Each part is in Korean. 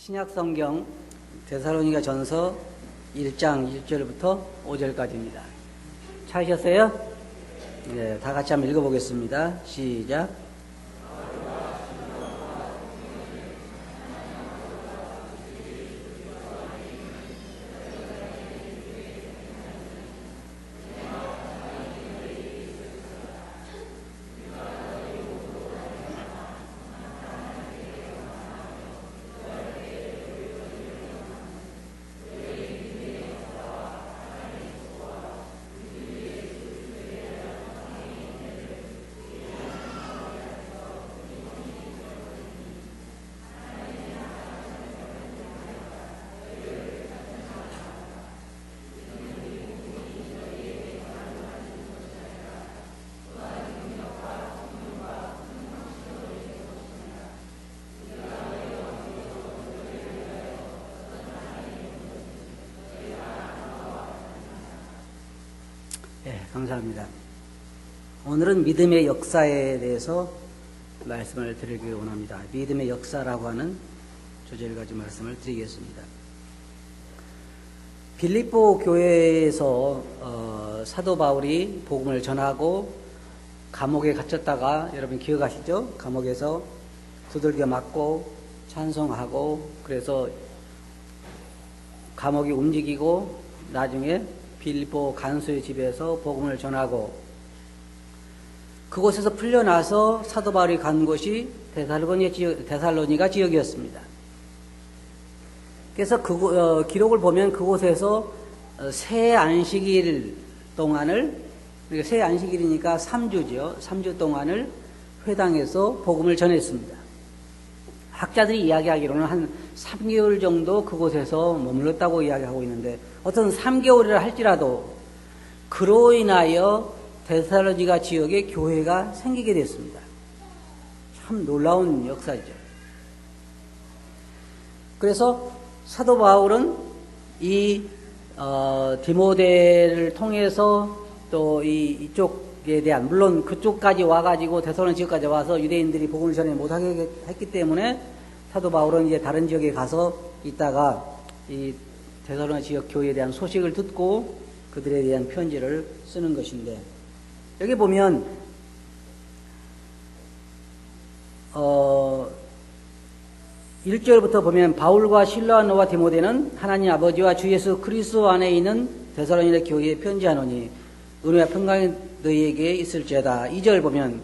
신약성경 데살로니가 전서 1장 1절부터 5절까지입니다. 찾으셨어요? 네, 다 같이 한번 읽어보겠습니다. 시작. 네, 감사합니다. 오늘은 믿음의 역사에 대해서 말씀을 드리기 원합니다. 믿음의 역사라고 하는 주제를 가지고 말씀을 드리겠습니다. 빌립보 교회에서 사도 바울이 복음을 전하고 감옥에 갇혔다가 여러분 기억하시죠? 감옥에서 두들겨 맞고 찬송하고 그래서 감옥이 움직이고 나중에 빌립보 간수의 집에서 복음을 전하고 그곳에서 풀려나서 사도 바울이 간 곳이 데살로니가 지역이었습니다. 그래서 기록을 보면 그곳에서 새 안식일 동안을, 새 안식일이니까 3주죠. 3주 동안을 회당에서 복음을 전했습니다. 학자들이 이야기하기로는 한 3개월 정도 그곳에서 머물렀다고 이야기하고 있는데 어떤 3개월이라 할지라도 그로 인하여 데살로니가 지역에 교회가 생기게 됐습니다. 참 놀라운 역사죠. 그래서 사도 바울은 이 디모데를 통해서 또 이쪽에 대한, 물론 그쪽까지 와가지고 데살로니 지역까지 와서 유대인들이 복음을 전해 못하게 했기 때문에 사도 바울은 이제 다른 지역에 가서 있다가 이 데살로니 지역 교회에 대한 소식을 듣고 그들에 대한 편지를 쓰는 것인데, 여기 보면 1절부터 보면 바울과 실라노와 디모데는 하나님 아버지와 주 예수 그리스도 안에 있는 데살로니가 교회에 편지하노니 은혜와 평강이 너희에게 있을지어다. 2절 보면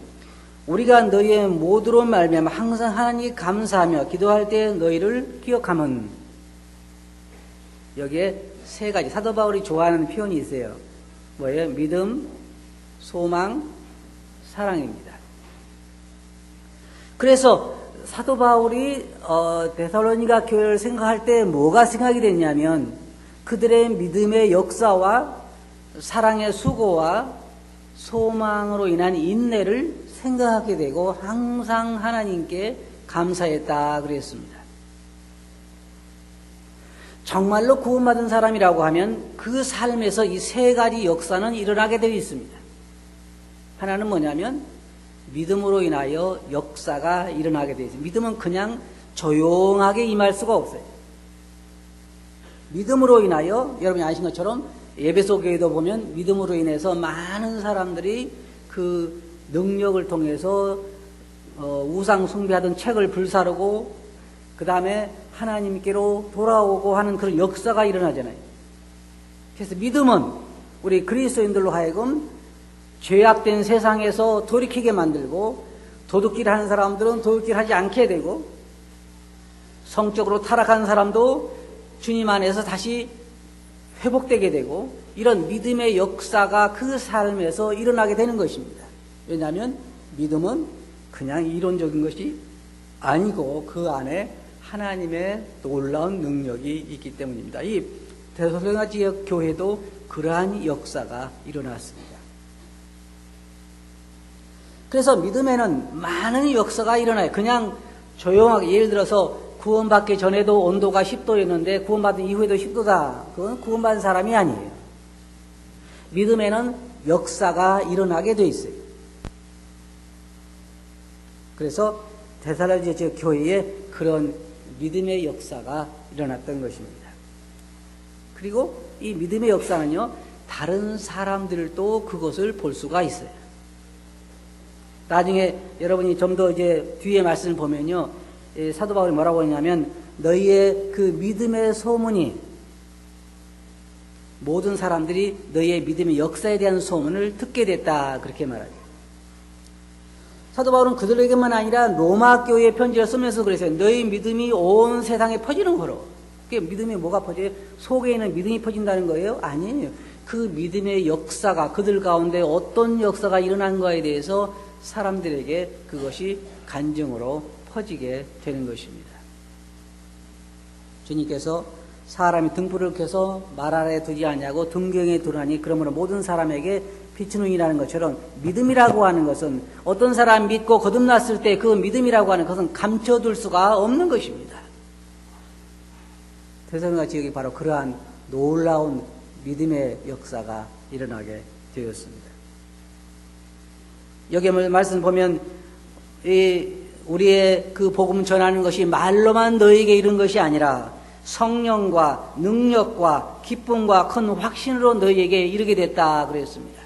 우리가 너희의 모두로 말미암아 항상 하나님께 감사하며 기도할 때 너희를 기억함은, 여기에 세 가지 사도 바울이 좋아하는 표현이 있어요. 뭐예요? 믿음, 소망, 사랑입니다. 그래서 사도 바울이 데살로니가 교회를 생각할 때 뭐가 생각이 됐냐면 그들의 믿음의 역사와 사랑의 수고와 소망으로 인한 인내를 생각하게 되고 항상 하나님께 감사했다 그랬습니다. 정말로 구원받은 사람이라고 하면 그 삶에서 이 세 가지 역사는 일어나게 되어 있습니다. 하나는 뭐냐면 믿음으로 인하여 역사가 일어나게 되어 있습니다. 믿음은 그냥 조용하게 임할 수가 없어요. 믿음으로 인하여 여러분이 아시는 것처럼 에베소 교회도 보면 믿음으로 인해서 많은 사람들이 그 능력을 통해서 우상 숭배하던 책을 불사르고 그 다음에 하나님께로 돌아오고 하는 그런 역사가 일어나잖아요. 그래서 믿음은 우리 그리스도인들로 하여금 죄악된 세상에서 돌이키게 만들고 도둑질 하는 사람들은 도둑질 하지 않게 되고 성적으로 타락한 사람도 주님 안에서 다시 회복되게 되고 이런 믿음의 역사가 그 삶에서 일어나게 되는 것입니다. 왜냐하면 믿음은 그냥 이론적인 것이 아니고 그 안에 하나님의 놀라운 능력이 있기 때문입니다. 이 데살로니가 지역 교회도 그러한 역사가 일어났습니다. 그래서 믿음에는 많은 역사가 일어나요. 그냥 조용하게, 예를 들어서 구원받기 전에도 온도가 10도였는데 구원받은 이후에도 10도다. 그건 구원받은 사람이 아니에요. 믿음에는 역사가 일어나게 돼 있어요. 그래서 데살로니가 교회에 그런 믿음의 역사가 일어났던 것입니다. 그리고 이 믿음의 역사는요, 다른 사람들도 그것을 볼 수가 있어요. 나중에 여러분이 좀 더 이제 뒤에 말씀을 보면요, 사도 바울이 뭐라고 하냐면, 너희의 그 믿음의 소문이, 모든 사람들이 너희의 믿음의 역사에 대한 소문을 듣게 됐다, 그렇게 말하죠. 사도 바울은 그들에게만 아니라 로마 교회의 편지를 쓰면서 그랬어요. 너희 믿음이 온 세상에 퍼지는 거로. 그게 믿음이 뭐가 퍼져요? 속에 있는 믿음이 퍼진다는 거예요? 아니에요. 그 믿음의 역사가, 그들 가운데 어떤 역사가 일어난 거에 대해서 사람들에게 그것이 간증으로 퍼지게 되는 것입니다. 주님께서 사람이 등불을 켜서 말 아래 두지 아니하고 등경에 두라니 그러므로 모든 사람에게 비추는 이라는 것처럼, 믿음이라고 하는 것은 어떤 사람 믿고 거듭났을 때 그 믿음이라고 하는 것은 감춰둘 수가 없는 것입니다. 대성가 지역이 바로 그러한 놀라운 믿음의 역사가 일어나게 되었습니다. 여기 말씀 보면 우리의 그 복음 전하는 것이 말로만 너에게 이른 것이 아니라 성령과 능력과 기쁨과 큰 확신으로 너희에게 이르게 됐다 그랬습니다.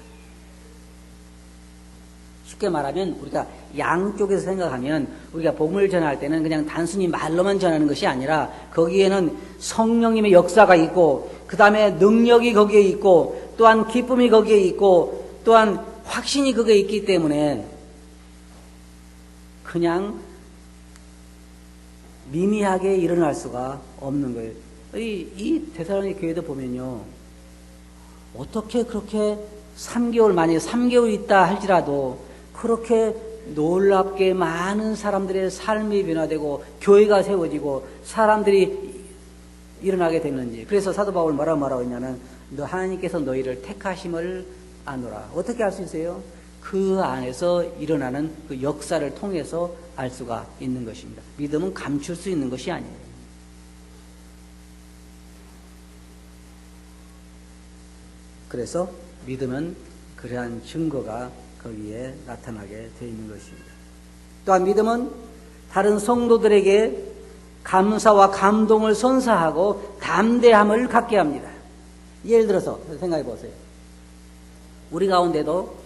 쉽게 말하면 우리가 양쪽에서 생각하면 우리가 복음을 전할 때는 그냥 단순히 말로만 전하는 것이 아니라 거기에는 성령님의 역사가 있고, 그 다음에 능력이 거기에 있고, 또한 기쁨이 거기에 있고, 또한 확신이 거기에 있기 때문에 그냥 미미하게 일어날 수가 없는 거예요. 이 데살로니가 교회도 보면요, 어떻게 그렇게 3개월, 만약에 3개월 있다 할지라도 그렇게 놀랍게 많은 사람들의 삶이 변화되고 교회가 세워지고 사람들이 일어나게 됐는지. 그래서 사도 바울 뭐라고 했냐면, 너 하나님께서 너희를 택하심을 아노라. 어떻게 알 수 있어요? 그 안에서 일어나는 그 역사를 통해서 알 수가 있는 것입니다. 믿음은 감출 수 있는 것이 아니에요. 그래서 믿음은 그러한 증거가 거기에 나타나게 되어 있는 것입니다. 또한 믿음은 다른 성도들에게 감사와 감동을 선사하고 담대함을 갖게 합니다. 예를 들어서 생각해 보세요. 우리 가운데도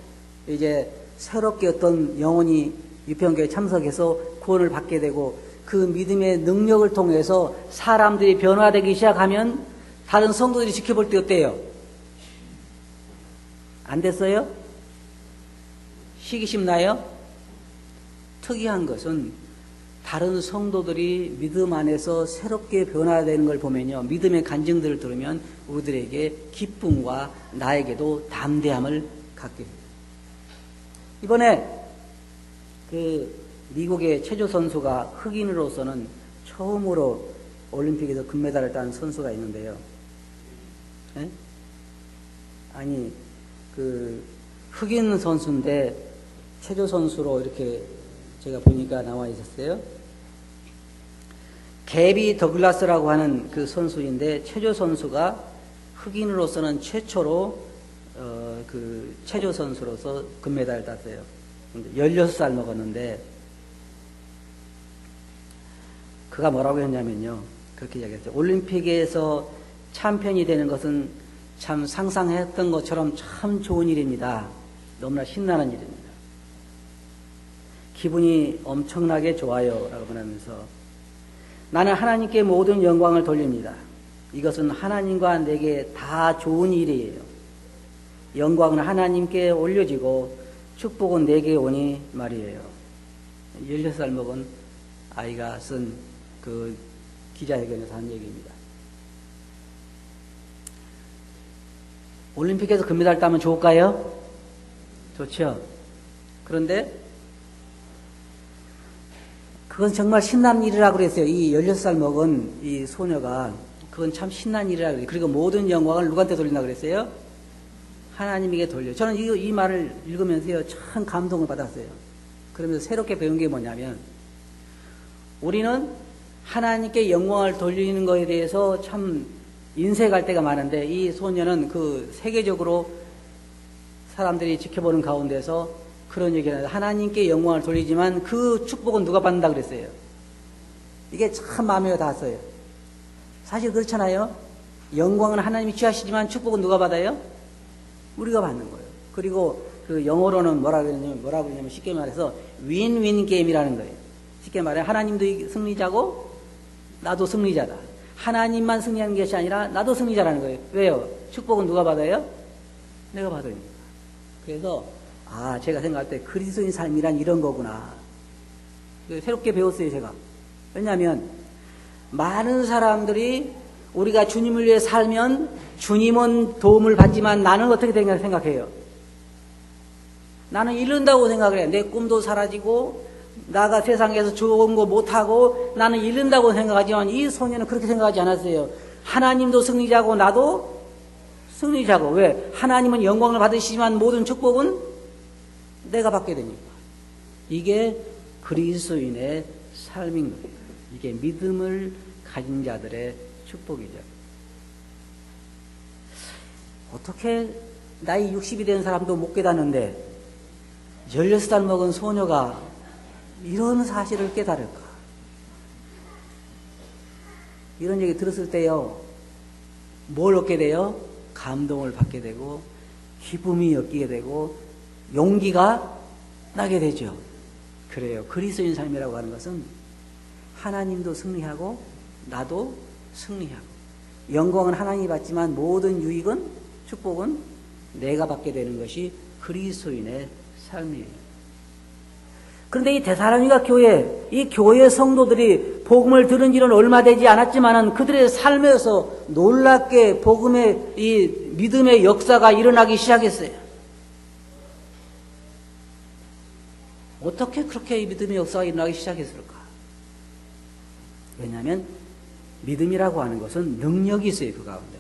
이제 새롭게 어떤 영혼이 유평교회에 참석해서 구원을 받게 되고 그 믿음의 능력을 통해서 사람들이 변화되기 시작하면 다른 성도들이 지켜볼 때 어때요? 안 됐어요? 시기심 나요? 특이한 것은 다른 성도들이 믿음 안에서 새롭게 변화되는 걸 보면요, 믿음의 간증들을 들으면 우리들에게 기쁨과 나에게도 담대함을 갖게 됩니다. 이번에 그 미국의 체조 선수가 흑인으로서는 처음으로 올림픽에서 금메달을 딴 선수가 있는데요. 네? 아니, 그 흑인 선수인데 체조 선수로 이렇게 제가 보니까 나와 있었어요. 개비 더글라스라고 하는 그 선수인데, 체조 선수가 흑인으로서는 최초로 그 체조 선수로서 금메달을 땄어요. 16살 먹었는데, 그가 뭐라고 했냐면요, 그렇게 이야기했어요. 올림픽에서 챔피언이 되는 것은 참 상상했던 것처럼 참 좋은 일입니다. 너무나 신나는 일입니다. 기분이 엄청나게 좋아요 라고 말하면서, 나는 하나님께 모든 영광을 돌립니다. 이것은 하나님과 내게 다 좋은 일이에요. 영광은 하나님께 올려지고 축복은 내게 오니 말이에요. 16살 먹은 아이가 쓴 그 기자회견에서 한 얘기입니다. 올림픽에서 금메달 따면 좋을까요? 좋죠. 그런데 그건 정말 신난 일이라고 그랬어요. 이 16살 먹은 이 소녀가 그건 참 신난 일이라고 그래요. 그리고 모든 영광을 누구한테 돌린다고 그랬어요? 하나님에게 돌려. 저는 이 말을 읽으면서요, 참 감동을 받았어요. 그러면서 새롭게 배운 게 뭐냐면, 우리는 하나님께 영광을 돌리는 것에 대해서 참 인색할 때가 많은데, 이 소녀는 그 세계적으로 사람들이 지켜보는 가운데서 그런 얘기를 해요. 하나님께 영광을 돌리지만 그 축복은 누가 받는다 그랬어요? 이게 참 마음에 닿았어요. 사실 그렇잖아요. 영광은 하나님이 취하시지만 축복은 누가 받아요? 우리가 받는 거예요. 그리고 그 영어로는 뭐라 그러냐면 쉽게 말해서 윈윈 게임이라는 거예요. 쉽게 말해 하나님도 승리자고 나도 승리자다. 하나님만 승리하는 것이 아니라 나도 승리자라는 거예요. 왜요? 축복은 누가 받아요? 내가 받으니까. 그래서 제가 생각할 때 그리스도인 삶이란 이런 거구나. 새롭게 배웠어요, 제가. 왜냐하면 많은 사람들이 우리가 주님을 위해 살면 주님은 도움을 받지만 나는 어떻게 되냐 생각해요. 나는 잃는다고 생각을 해요. 내 꿈도 사라지고 나가 세상에서 좋은 거 못하고 나는 잃는다고 생각하지만 이 소년은 그렇게 생각하지 않았어요. 하나님도 승리자고 나도 승리자고. 왜? 하나님은 영광을 받으시지만 모든 축복은 내가 받게 되니까. 이게 그리스도인의 삶인 거예요. 이게 믿음을 가진 자들의 축복이죠. 어떻게 나이 60이 된 사람도 못 깨닫는데 16살 먹은 소녀가 이런 사실을 깨달을까? 이런 얘기 들었을 때요, 뭘 얻게 돼요? 감동을 받게 되고 기쁨이 엮이게 되고 용기가 나게 되죠. 그래요. 그리스도인 삶이라고 하는 것은 하나님도 승리하고 나도 승리하고 영광은 하나님이 받지만 모든 유익은 축복은 내가 받게 되는 것이 그리스도인의 삶이에요. 그런데 이 데살로니가 교회, 이 교회 성도들이 복음을 들은 지는 얼마 되지 않았지만은 그들의 삶에서 놀랍게 복음의 이 믿음의 역사가 일어나기 시작했어요. 어떻게 그렇게 이 믿음의 역사가 일어나기 시작했을까? 왜냐하면 믿음이라고 하는 것은 능력이 있어요, 그 가운데.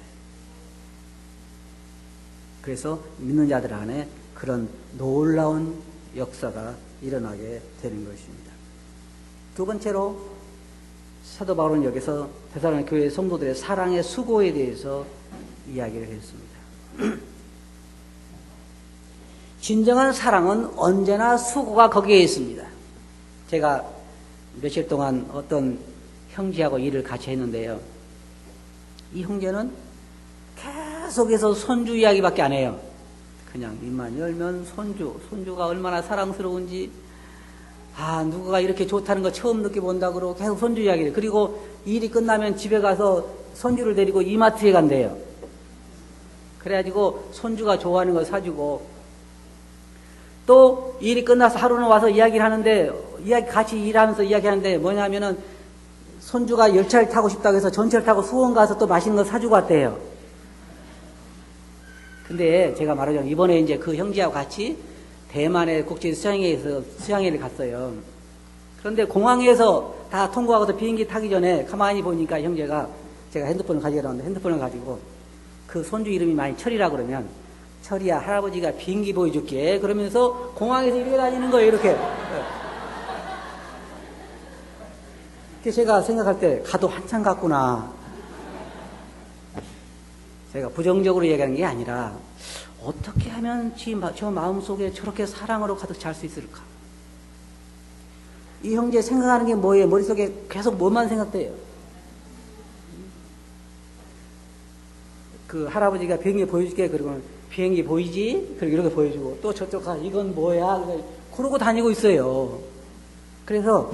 그래서 믿는 자들 안에 그런 놀라운 역사가 일어나게 되는 것입니다. 두 번째로 사도 바울은 여기서 데살로니가 교회 성도들의 사랑의 수고에 대해서 이야기를 했습니다. 진정한 사랑은 언제나 수고가 거기에 있습니다. 제가 며칠 동안 어떤 형제하고 일을 같이 했는데요. 이 형제는 계속해서 손주 이야기밖에 안 해요. 그냥 입만 열면 손주가 얼마나 사랑스러운지, 누가 이렇게 좋다는 거 처음 느껴본다 그러고 계속 손주 이야기를. 그리고 일이 끝나면 집에 가서 손주를 데리고 이마트에 간대요. 그래가지고 손주가 좋아하는 거 사주고, 또 일이 끝나서 하루는 와서 이야기를 하는데, 같이 일하면서 이야기하는데 뭐냐면은 손주가 열차를 타고 싶다고 해서 전철 타고 수원 가서 또 맛있는 거 사주고 왔대요. 근데 제가 말하자면 이번에 이제 그 형제하고 같이 대만의 국제 수양회에서 수양회를 갔어요. 그런데 공항에서 다 통과하고서 비행기 타기 전에 가만히 보니까 형제가, 제가 핸드폰을 가지고 나왔는데 핸드폰을 가지고 그 손주 이름이 많이 철이라 그러면, 철이야, 할아버지가 비행기 보여줄게 그러면서 공항에서 이렇게 다니는 거예요. 이렇게. 그래서 제가 생각할 때 가도 한참 갔구나. 제가 부정적으로 얘기하는 게 아니라 어떻게 하면 저 마음속에 저렇게 사랑으로 가득 찰 수 있을까? 이 형제 생각하는 게 뭐예요? 머릿속에 계속 뭐만 생각돼요? 그 할아버지가 비행기 보여줄게 그러면 비행기 보이지? 그리고 이렇게 보여주고 또 저쪽 가 이건 뭐야? 그러고 다니고 있어요. 그래서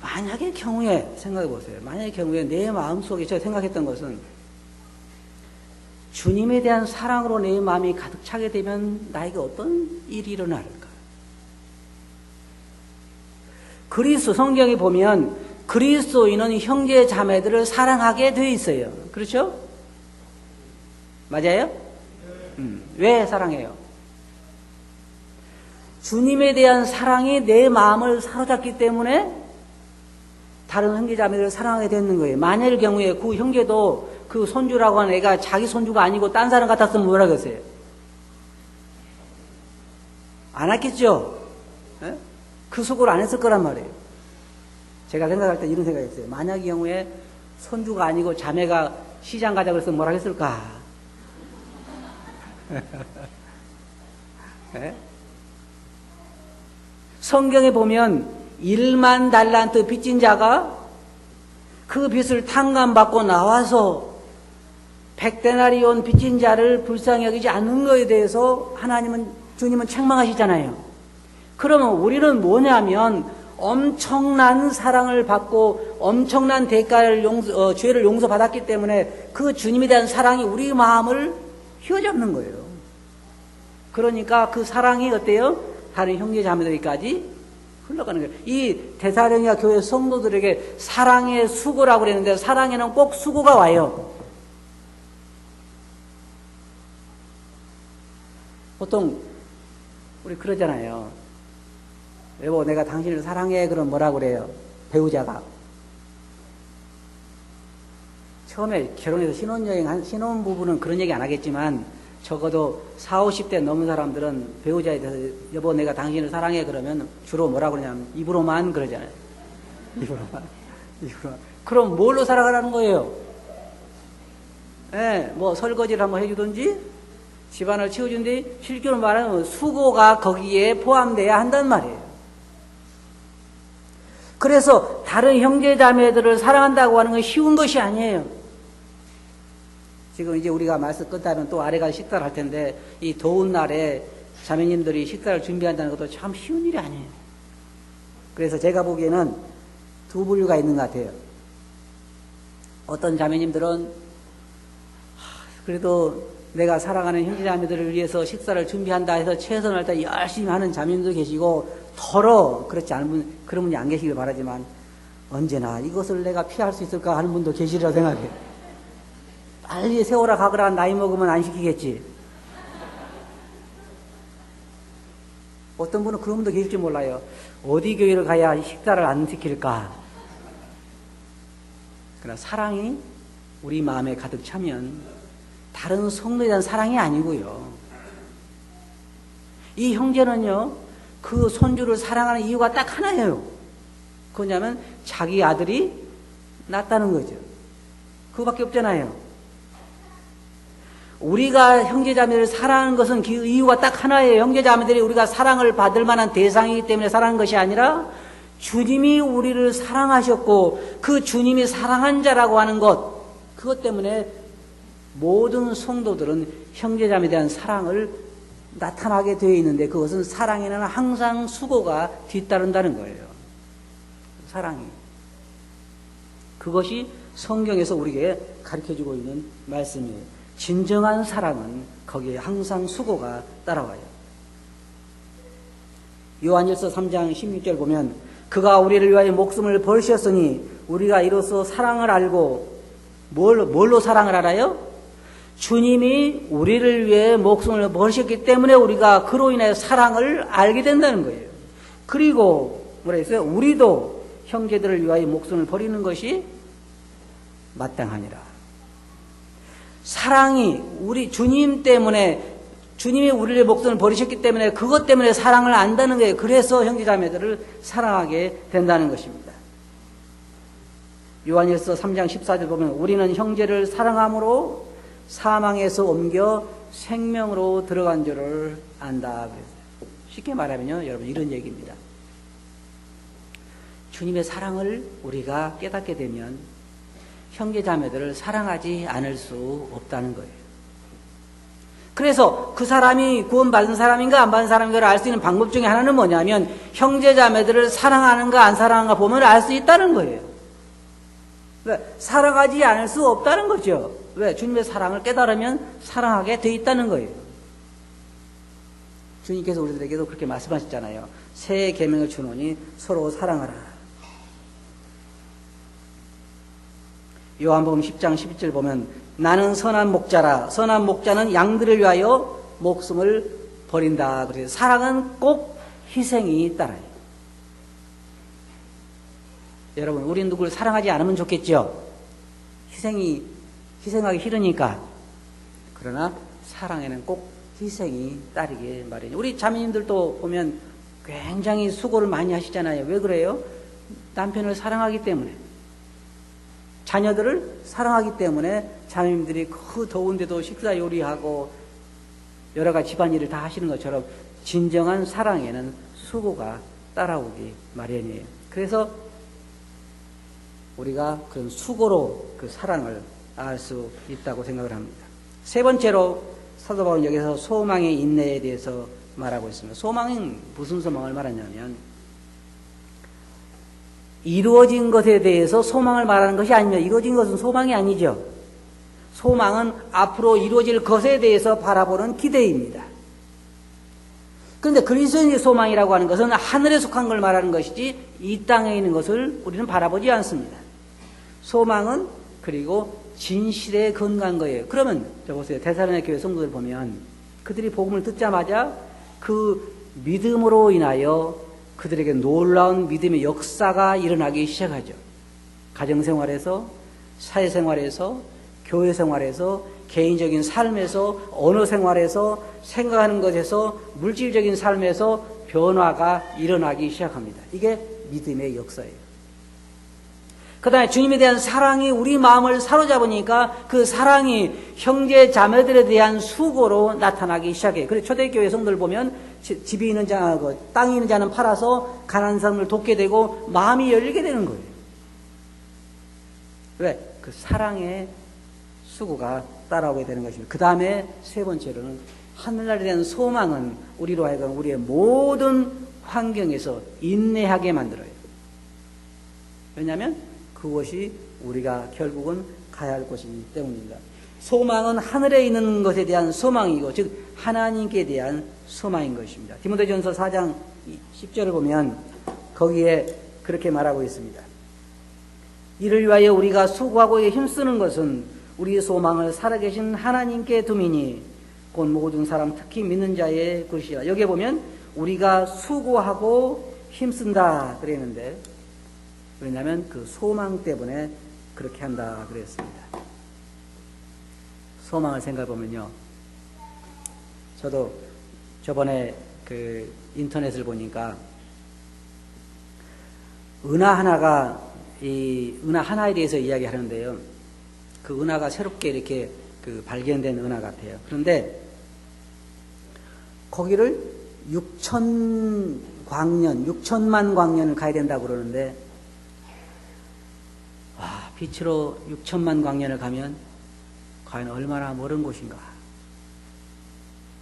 만약의 경우에 생각해 보세요. 만약의 경우에 내 마음속에 제가 생각했던 것은 주님에 대한 사랑으로 내 마음이 가득 차게 되면 나에게 어떤 일이 일어날까? 성경에 보면 그리스도인은 형제 자매들을 사랑하게 되어 있어요. 그렇죠? 맞아요? 왜 사랑해요? 주님에 대한 사랑이 내 마음을 사로잡기 때문에 다른 형제 자매들을 사랑하게 되는 거예요. 만약의 경우에 그 형제도 그 손주라고 하는 애가 자기 손주가 아니고 딴 사람 같았으면 뭐라 그랬어요? 안 했겠죠? 에? 그 속으로 안 했을 거란 말이에요. 제가 생각할 때 이런 생각이 있어요. 만약의 경우에 손주가 아니고 자매가 시장 가자 그랬으면 뭐라 했을까? 성경에 보면 1만 달란트 빚진 자가 그 빚을 탕감받고 나와서 100데나리온 빚진 자를 불쌍히 여기지 않는 것에 대해서 주님은 책망하시잖아요. 그러면 우리는 뭐냐면 엄청난 사랑을 받고 엄청난 대가를 죄를 용서받았기 때문에 그 주님에 대한 사랑이 우리 마음을 휘어잡는 거예요. 그러니까 그 사랑이 어때요? 다른 형제 자매들까지 흘러가는 거예요. 이 데살로니가 교회 성도들에게 사랑의 수고라고 그랬는데 사랑에는 꼭 수고가 와요. 보통 우리 그러잖아요. 여보 내가 당신을 사랑해. 그럼 뭐라고 그래요? 배우자가 처음에 결혼해서 신혼부부는 그런 얘기 안 하겠지만 적어도 40, 50대 넘은 사람들은 배우자에 대해서 여보 내가 당신을 사랑해 그러면 주로 뭐라고 그러냐면 입으로만 그러잖아요. 입으로만. 그럼 뭘로 사랑하라는 거예요? 뭐 설거지를 한번 해주든지 집안을 치워준뒤 실제로 말하면 수고가 거기에 포함돼야 한단 말이에요. 그래서 다른 형제 자매들을 사랑한다고 하는 건 쉬운 것이 아니에요. 지금 이제 우리가 말씀 끝나면 또 아래 가서 식사를 할 텐데 이 더운 날에 자매님들이 식사를 준비한다는 것도 참 쉬운 일이 아니에요. 그래서 제가 보기에는 두 부류가 있는 것 같아요. 어떤 자매님들은 그래도 내가 사랑하는 형제자매들을 위해서 식사를 준비한다 해서 최선을 다해 열심히 하는 자매님도 계시고 그렇지 않은 분, 그런 분이 안 계시길 바라지만 언제나 이것을 내가 피할 수 있을까 하는 분도 계시리라 생각해요. 빨리 세워라 가거라 나이 먹으면 안 시키겠지. 어떤 분은 그런 분도 계실지 몰라요. 어디 교회를 가야 식사를 안 시킬까. 그러나 사랑이 우리 마음에 가득 차면 다른 성도에 대한 사랑이 아니고요. 이 형제는요, 그 손주를 사랑하는 이유가 딱 하나예요. 그거냐면 자기 아들이 낫다는 거죠. 그거밖에 없잖아요. 우리가 형제자매를 사랑하는 것은 그 이유가 딱 하나예요. 형제자매들이 우리가 사랑을 받을 만한 대상이기 때문에 사랑하는 것이 아니라 주님이 우리를 사랑하셨고 그 주님이 사랑한 자라고 하는 것, 그것 때문에 모든 성도들은 형제자매에 대한 사랑을 나타나게 되어 있는데 그것은 사랑에는 항상 수고가 뒤따른다는 거예요. 사랑이. 그것이 성경에서 우리에게 가르쳐주고 있는 말씀이에요. 진정한 사랑은 거기에 항상 수고가 따라와요. 요한일서 3장 16절 보면 그가 우리를 위하여 목숨을 버리셨으니 우리가 이로써 사랑을 알고 뭘로 사랑을 알아요? 주님이 우리를 위해 목숨을 버리셨기 때문에 우리가 그로 인해 사랑을 알게 된다는 거예요. 그리고 뭐라 했어요? 우리도 형제들을 위하여 목숨을 버리는 것이 마땅하니라. 사랑이 우리 주님 때문에 주님이 우리의 목숨을 버리셨기 때문에 그것 때문에 사랑을 안다는 거예요. 그래서 형제자매들을 사랑하게 된다는 것입니다. 요한일서 3장 14절 보면 우리는 형제를 사랑함으로 사망에서 옮겨 생명으로 들어간 줄을 안다. 쉽게 말하면요, 여러분 이런 얘기입니다. 주님의 사랑을 우리가 깨닫게 되면 형제자매들을 사랑하지 않을 수 없다는 거예요. 그래서 그 사람이 구원받은 사람인가 안 받은 사람인가를 알 수 있는 방법 중에 하나는 뭐냐면 형제자매들을 사랑하는가 안 사랑하는가 보면 알 수 있다는 거예요. 사랑하지 않을 수 없다는 거죠. 왜? 주님의 사랑을 깨달으면 사랑하게 돼 있다는 거예요. 주님께서 우리들에게도 그렇게 말씀하셨잖아요. 새 계명을 주노니 서로 사랑하라. 요한복음 10장 11절 보면 나는 선한 목자라. 선한 목자는 양들을 위하여 목숨을 버린다. 그래서 사랑은 꼭 희생이 따라요. 여러분, 우리 누구를 사랑하지 않으면 좋겠죠? 희생하기 싫으니까. 그러나 사랑에는 꼭 희생이 따르게 마련이에요. 우리 자매님들도 보면 굉장히 수고를 많이 하시잖아요. 왜 그래요? 남편을 사랑하기 때문에. 자녀들을 사랑하기 때문에 자매님들이 그 더운데도 식사 요리하고 여러 가지 집안일을 다 하시는 것처럼 진정한 사랑에는 수고가 따라오기 마련이에요. 그래서 우리가 그런 수고로 그 사랑을 알 수 있다고 생각을 합니다. 세 번째로 사도 바울은 여기서 소망의 인내에 대해서 말하고 있습니다. 소망은 무슨 소망을 말하냐면 이루어진 것에 대해서 소망을 말하는 것이 아니며 이루어진 것은 소망이 아니죠. 소망은 앞으로 이루어질 것에 대해서 바라보는 기대입니다. 그런데 그리스도인의 소망이라고 하는 것은 하늘에 속한 걸 말하는 것이지 이 땅에 있는 것을 우리는 바라보지 않습니다. 소망은 그리고 진실에 근거한 거예요. 그러면 저 보세요. 데살로니가 교회 성도들 보면 그들이 복음을 듣자마자 그 믿음으로 인하여 그들에게 놀라운 믿음의 역사가 일어나기 시작하죠. 가정생활에서, 사회생활에서, 교회생활에서, 개인적인 삶에서, 언어생활에서, 생각하는 것에서, 물질적인 삶에서 변화가 일어나기 시작합니다. 이게 믿음의 역사예요. 그 다음에 주님에 대한 사랑이 우리 마음을 사로잡으니까 그 사랑이 형제 자매들에 대한 수고로 나타나기 시작해요. 그래서 초대교회 성도들 보면 집이 있는 자, 땅이 있는 자는 팔아서 가난한 사람을 돕게 되고 마음이 열리게 되는 거예요. 왜? 그 사랑의 수고가 따라오게 되는 것입니다. 그 다음에 세 번째로는 하늘나라에 대한 소망은 우리로 하여금 우리의 모든 환경에서 인내하게 만들어요. 왜냐하면 그것이 우리가 결국은 가야 할 곳이기 때문입니다. 소망은 하늘에 있는 것에 대한 소망이고 즉 하나님께 대한 소망인 것입니다. 디모데전서 4장 10절을 보면 거기에 그렇게 말하고 있습니다. 이를 위하여 우리가 수고하고 힘쓰는 것은 우리의 소망을 살아계신 하나님께 둠이니 곧 모든 사람 특히 믿는 자의 것이라. 여기에 보면 우리가 수고하고 힘쓴다 그랬는데 왜냐하면 그 소망 때문에 그렇게 한다 그랬습니다. 소망을 생각해 보면요. 저도 저번에 그 인터넷을 보니까 은하 하나에 대해서 이야기하는데요. 그 은하가 새롭게 이렇게 그 발견된 은하 같아요. 그런데 거기를 6천만 광년을 가야 된다고 그러는데 빛으로 6천만 광년을 가면 과연 얼마나 멀은 곳인가.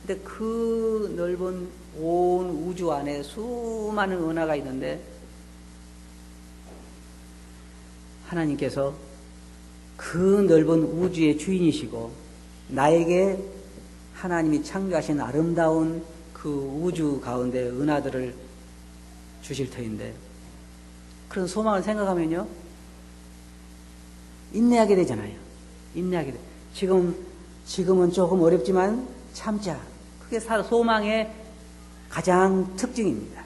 근데 그 넓은 온 우주 안에 수많은 은하가 있는데 하나님께서 그 넓은 우주의 주인이시고 나에게 하나님이 창조하신 아름다운 그 우주 가운데 은하들을 주실 터인데 그런 소망을 생각하면요. 인내하게 되잖아요. 인내하게 돼. 지금은 조금 어렵지만 참자. 그게 소망의 가장 특징입니다.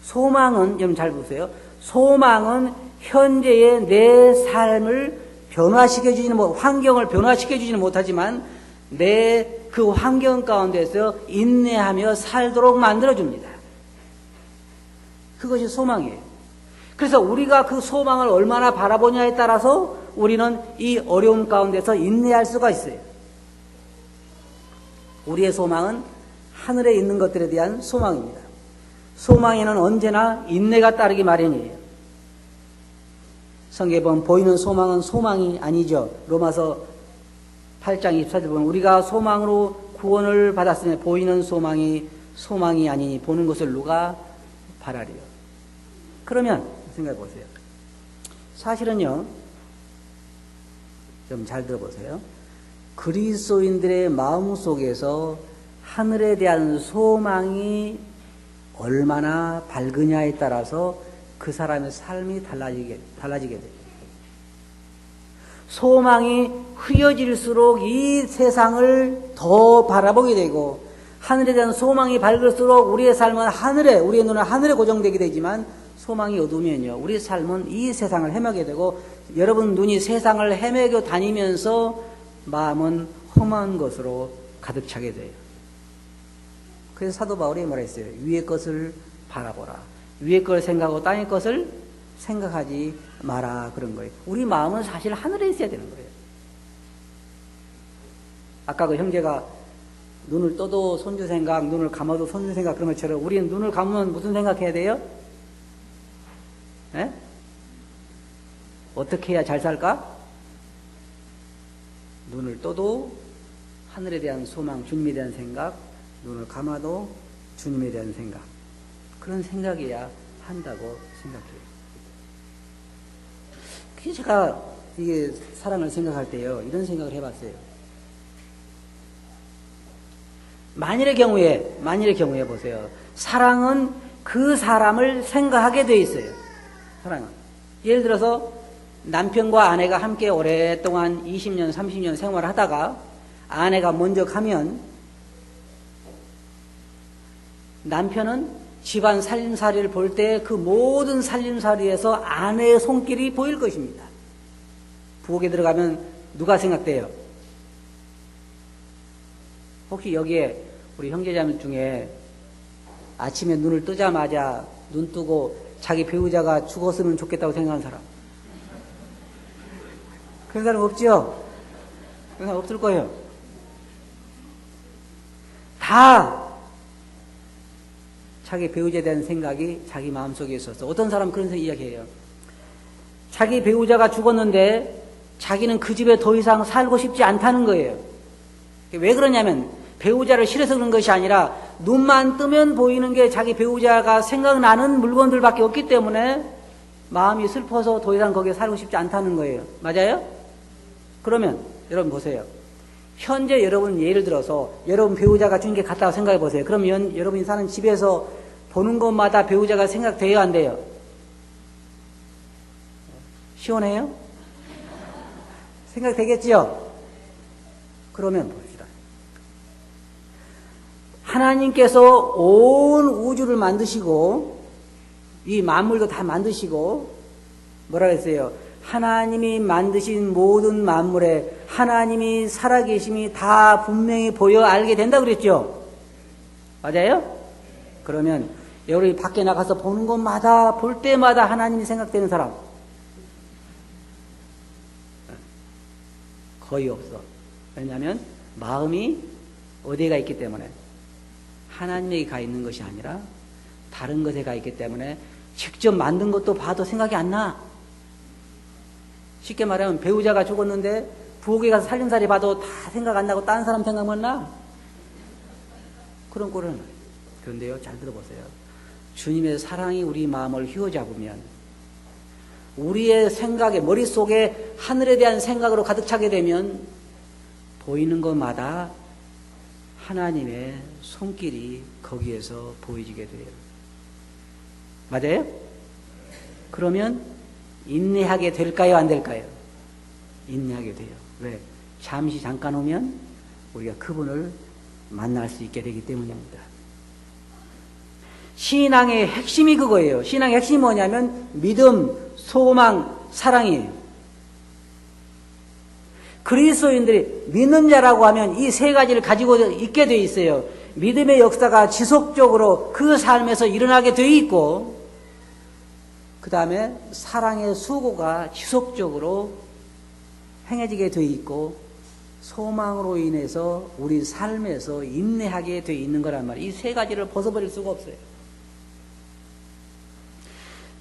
소망은, 여러분 잘 보세요. 소망은 현재의 내 삶을 환경을 변화시켜주지는 못하지만 내 그 환경 가운데서 인내하며 살도록 만들어줍니다. 그것이 소망이에요. 그래서 우리가 그 소망을 얼마나 바라보냐에 따라서 우리는 이 어려움 가운데서 인내할 수가 있어요. 우리의 소망은 하늘에 있는 것들에 대한 소망입니다. 소망에는 언제나 인내가 따르기 마련이에요. 성경에 보면 보이는 소망은 소망이 아니죠. 로마서 8장 24절 보면 우리가 소망으로 구원을 받았으니 보이는 소망이 아니니 보는 것을 누가 바라리요. 그러면 생각해 보세요. 사실은요, 좀 잘 들어보세요. 그리스도인들의 마음 속에서 하늘에 대한 소망이 얼마나 밝으냐에 따라서 그 사람의 삶이 달라지게 돼요. 소망이 흐려질수록 이 세상을 더 바라보게 되고 하늘에 대한 소망이 밝을수록 우리의 삶은 우리의 눈은 하늘에 고정되게 되지만 소망이 어두우면요. 우리의 삶은 이 세상을 헤매게 되고 여러분 눈이 세상을 헤매고 다니면서 마음은 험한 것으로 가득 차게 돼요. 그래서 사도 바울이 말했어요. 위의 것을 바라보라. 위의 걸 생각하고 땅의 것을 생각하지 마라 그런 거예요. 우리 마음은 사실 하늘에 있어야 되는 거예요. 아까 그 형제가 눈을 떠도 손주 생각, 눈을 감아도 손주 생각 그런 것처럼 우리는 눈을 감으면 무슨 생각해야 돼요? 예? 어떻게 해야 잘 살까? 눈을 떠도 하늘에 대한 소망, 주님에 대한 생각, 눈을 감아도 주님에 대한 생각, 그런 생각이야 한다고 생각해요. 그래서 제가 이게 사랑을 생각할 때요, 이런 생각을 해봤어요. 만일의 경우에 보세요. 사랑은 그 사람을 생각하게 돼 있어요. 사랑은. 예를 들어서 남편과 아내가 함께 오랫동안 20년, 30년 생활을 하다가 아내가 먼저 가면 남편은 집안 살림살이를 볼 때 그 모든 살림살이에서 아내의 손길이 보일 것입니다. 부엌에 들어가면 누가 생각돼요? 혹시 여기에 우리 형제자매 중에 아침에 눈을 뜨자마자 눈 뜨고 자기 배우자가 죽었으면 좋겠다고 생각하는 사람? 그런 사람 없죠? 그런 사람 없을 거예요. 다 자기 배우자에 대한 생각이 자기 마음속에 있어서 어떤 사람은 그런 이야기해요. 자기 배우자가 죽었는데 자기는 그 집에 더 이상 살고 싶지 않다는 거예요. 왜 그러냐면 배우자를 싫어서 그런 것이 아니라 눈만 뜨면 보이는 게 자기 배우자가 생각나는 물건들밖에 없기 때문에 마음이 슬퍼서 더 이상 거기에 살고 싶지 않다는 거예요. 맞아요? 그러면 여러분 보세요. 현재 여러분 예를 들어서 여러분 배우자가 주님께 갔다고 생각해 보세요. 그러면 여러분이 사는 집에서 보는 것마다 배우자가 생각돼요, 안 돼요? 시원해요? 생각되겠지요? 그러면 봅시다. 하나님께서 온 우주를 만드시고 이 만물도 다 만드시고 뭐라 그랬어요? 하나님이 만드신 모든 만물에 하나님이 살아계심이 다 분명히 보여 알게 된다 그랬죠? 맞아요? 그러면 여러분이 밖에 나가서 보는 것마다 볼 때마다 하나님이 생각되는 사람 거의 없어. 왜냐하면 마음이 어디에 가 있기 때문에 하나님에게 가 있는 것이 아니라 다른 것에 가 있기 때문에 직접 만든 것도 봐도 생각이 안 나. 쉽게 말하면 배우자가 죽었는데 부엌에 가서 살림살이 봐도 다 생각 안 나고 다른 사람 생각만 나. 그런 꼴은 말이에요. 그런데요, 잘 들어보세요. 주님의 사랑이 우리 마음을 휘어잡으면 우리의 생각에 머릿속에 하늘에 대한 생각으로 가득 차게 되면 보이는 것마다 하나님의 손길이 거기에서 보여지게 돼요. 맞아요? 그러면 인내하게 될까요? 안 될까요? 인내하게 돼요. 왜? 잠시 잠깐 오면 우리가 그분을 만날 수 있게 되기 때문입니다. 신앙의 핵심이 그거예요. 신앙의 핵심이 뭐냐면 믿음, 소망, 사랑이에요. 그리스도인들이 믿는 자라고 하면 이 세 가지를 가지고 있게 되어 있어요. 믿음의 역사가 지속적으로 그 삶에서 일어나게 되어 있고, 그 다음에 사랑의 수고가 지속적으로 행해지게 되어 있고, 소망으로 인해서 우리 삶에서 인내하게 되어 있는 거란 말이에요. 이 세 가지를 벗어버릴 수가 없어요.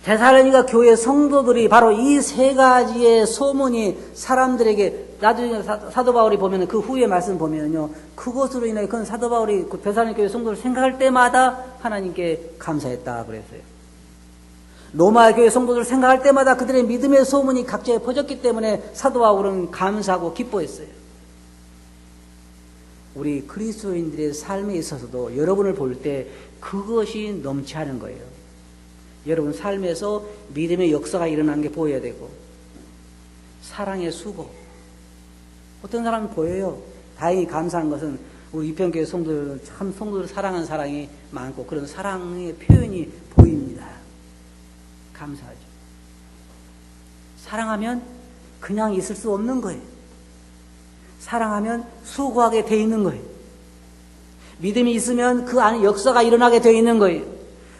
데살로니가 교회 성도들이 바로 이 세 가지의 소문이 사람들에게, 나중에 사도 바울이 보면 그 후에 말씀 보면요, 그것으로 인해 그 사도 바울이 그 데살로니가 교회 성도를 생각할 때마다 하나님께 감사했다 그랬어요. 로마 교회 성도들을 생각할 때마다 그들의 믿음의 소문이 각지에 퍼졌기 때문에 사도 바울은 감사하고 기뻐했어요. 우리 그리스도인들의 삶에 있어서도 여러분을 볼 때 그것이 넘치 하는 거예요. 여러분 삶에서 믿음의 역사가 일어나는 게 보여야 되고, 사랑의 수고. 어떤 사람은 보여요. 다행히 감사한 것은 우리 이평교회 성도들은 참 성도를 사랑하는 사랑이 많고 그런 사랑의 표현이 보입니다. 감사하죠. 사랑하면 그냥 있을 수 없는 거예요. 사랑하면 수고하게 돼 있는 거예요. 믿음이 있으면 그 안에 역사가 일어나게 돼 있는 거예요.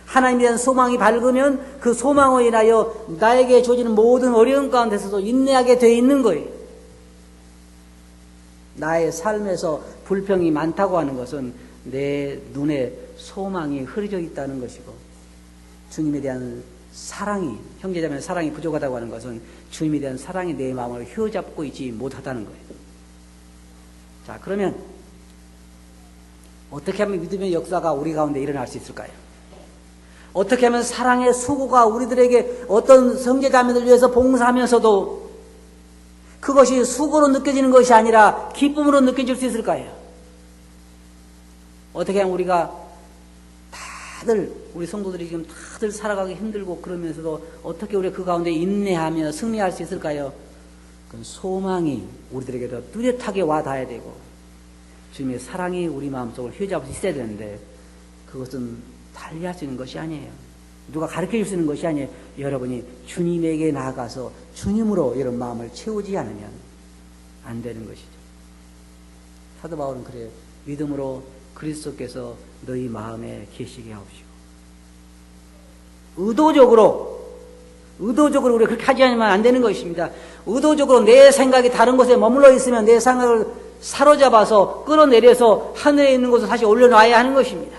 하나님에 대한 소망이 밝으면 그 소망으로 인하여 나에게 주어지는 모든 어려움 가운데서도 인내하게 돼 있는 거예요. 나의 삶에서 불평이 많다고 하는 것은 내 눈에 소망이 흐려져 있다는 것이고, 주님에 대한 사랑이, 형제자매의 사랑이 부족하다고 하는 것은 주님에 대한 사랑이 내 마음을 휘어잡고 있지 못하다는 거예요. 자, 그러면 어떻게 하면 믿음의 역사가 우리 가운데 일어날 수 있을까요? 어떻게 하면 사랑의 수고가 우리들에게 어떤 형제자매들 위해서 봉사하면서도 그것이 수고로 느껴지는 것이 아니라 기쁨으로 느껴질 수 있을까요? 어떻게 하면 우리가 다들, 우리 성도들이 지금 다들 살아가기 힘들고 그러면서도 어떻게 우리가 그 가운데 인내하며 승리할 수 있을까요? 그 소망이 우리들에게 더 뚜렷하게 와 닿아야 되고, 주님의 사랑이 우리 마음속을 휘어잡을 수 있어야 되는데, 그것은 달리할 수 있는 것이 아니에요. 누가 가르쳐 줄 수 있는 것이 아니에요. 여러분이 주님에게 나아가서 주님으로 이런 마음을 채우지 않으면 안 되는 것이죠. 사도 바울은 그래요. 믿음으로 그리스도께서 너희 마음에 계시게 하옵시고. 의도적으로 우리가 그렇게 하지 않으면 안 되는 것입니다. 의도적으로 내 생각이 다른 곳에 머물러 있으면 내 생각을 사로잡아서 끌어내려서 하늘에 있는 곳에 다시 올려놔야 하는 것입니다.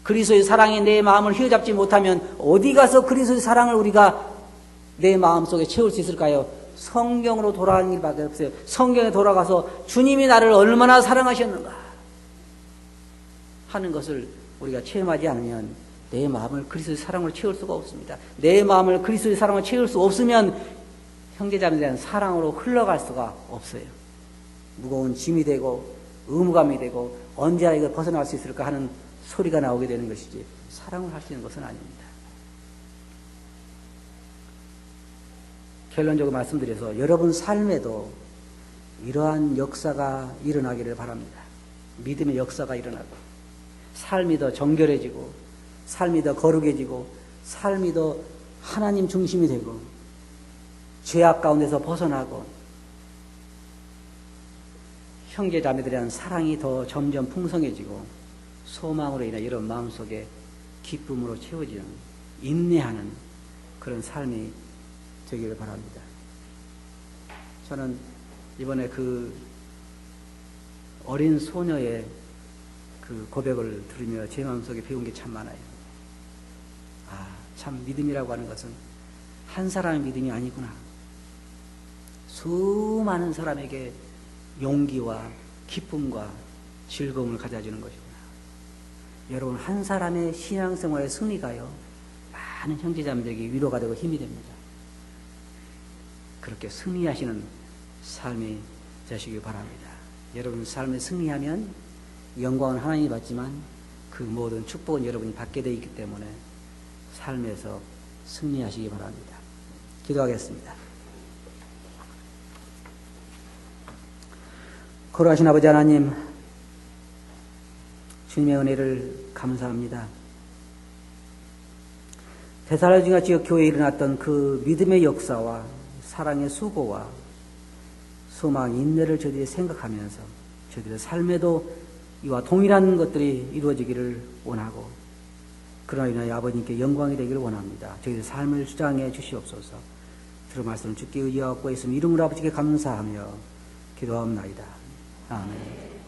그리스도의 사랑이 내 마음을 휘어잡지 못하면 어디 가서 그리스도의 사랑을 우리가 내 마음속에 채울 수 있을까요? 성경으로 돌아가는 일밖에 없어요. 성경에 돌아가서 주님이 나를 얼마나 사랑하셨는가 하는 것을 우리가 체험하지 않으면 내 마음을 그리스도의 사랑으로 채울 수가 없습니다. 내 마음을 그리스도의 사랑으로 채울 수 없으면 형제자매에 대한 사랑으로 흘러갈 수가 없어요. 무거운 짐이 되고 의무감이 되고 언제 이걸 벗어날 수 있을까 하는 소리가 나오게 되는 것이지, 사랑을 할 수 있는 것은 아닙니다. 결론적으로 말씀드려서 여러분 삶에도 이러한 역사가 일어나기를 바랍니다. 믿음의 역사가 일어나고, 삶이 더 정결해지고, 삶이 더 거룩해지고, 삶이 더 하나님 중심이 되고, 죄악 가운데서 벗어나고, 형제 자매들에 대한 사랑이 더 점점 풍성해지고, 소망으로 인해 이런 마음속에 기쁨으로 채워지는, 인내하는 그런 삶이 되기를 바랍니다. 저는 이번에 그 어린 소녀의 그 고백을 들으며 제 마음속에 배운 게 참 많아요. 아, 참 믿음이라고 하는 것은 한 사람의 믿음이 아니구나. 수많은 사람에게 용기와 기쁨과 즐거움을 가져주는 것이구나. 여러분, 한 사람의 신앙생활의 승리가요, 많은 형제자매들에게 위로가 되고 힘이 됩니다. 그렇게 승리하시는 삶이 되시길 바랍니다. 여러분 삶에 승리하면 영광은 하나님이 받지만 그 모든 축복은 여러분이 받게 되어 있기 때문에 삶에서 승리하시기 바랍니다. 기도하겠습니다. 거룩하신 아버지 하나님, 주님의 은혜를 감사합니다. 데살로니가 지역 교회에 일어났던 그 믿음의 역사와 사랑의 수고와 소망, 인내를 저희들이 생각하면서 저희들의 삶에도 이와 동일한 것들이 이루어지기를 원하고, 그러나 인하여 아버님께 영광이 되기를 원합니다. 저희들의 삶을 주장해 주시옵소서. 들은 말씀을 주께 의지하고 있으면 이름으로 아버지께 감사하며 기도하옵나이다. 아멘.